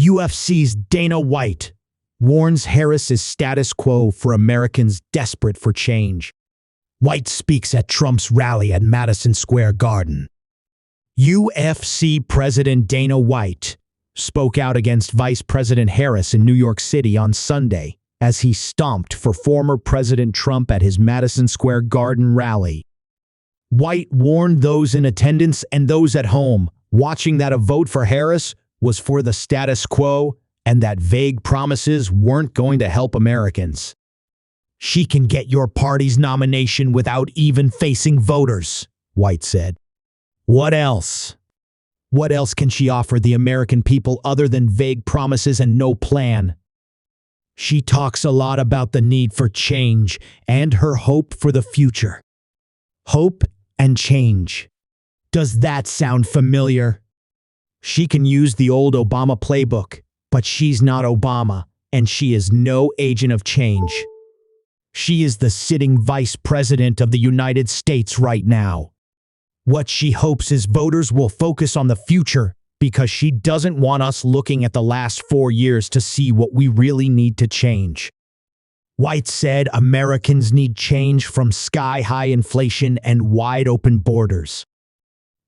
UFC's Dana White warns Harris is status quo for Americans desperate for change. White speaks at Trump's rally at Madison Square Garden. UFC President Dana White spoke out against Vice President Harris in New York City on Sunday as he stomped for former President Trump at his Madison Square Garden rally. White warned those in attendance and those at home watching that a vote for Harris was for the status quo and that vague promises weren't going to help Americans. "She can get your party's nomination without even facing voters," White said. "What else? What else can she offer the American people other than vague promises and no plan? She talks a lot about the need for change and her hope for the future." Hope and change. Does that sound familiar? She can use the old Obama playbook, but she's not Obama, and she is no agent of change. She is the sitting vice president of the United States right now. What she hopes is voters will focus on the future because she doesn't want us looking at the last 4 years to see what we really need to change. White said Americans need change from sky-high inflation and wide-open borders.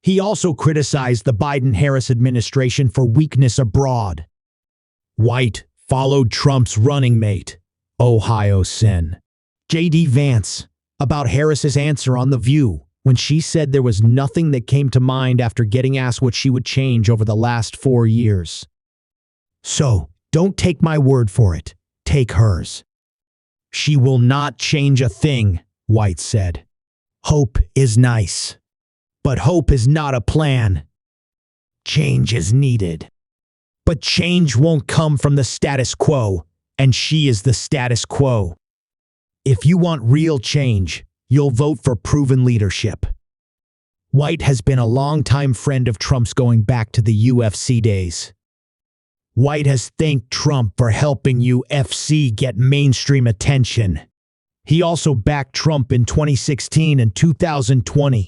He also criticized the Biden-Harris administration for weakness abroad. White followed Trump's running mate, Ohio Sen. J.D. Vance, about Harris's answer on The View when she said there was nothing that came to mind after getting asked what she would change over the last 4 years. "So, don't take my word for it. Take hers." "She will not change a thing," White said. "Hope is nice. But hope is not a plan. Change is needed. But change won't come from the status quo, and she is the status quo. If you want real change, you'll vote for proven leadership." White has been a longtime friend of Trump's going back to the UFC days. White has thanked Trump for helping UFC get mainstream attention. He also backed Trump in 2016 and 2020.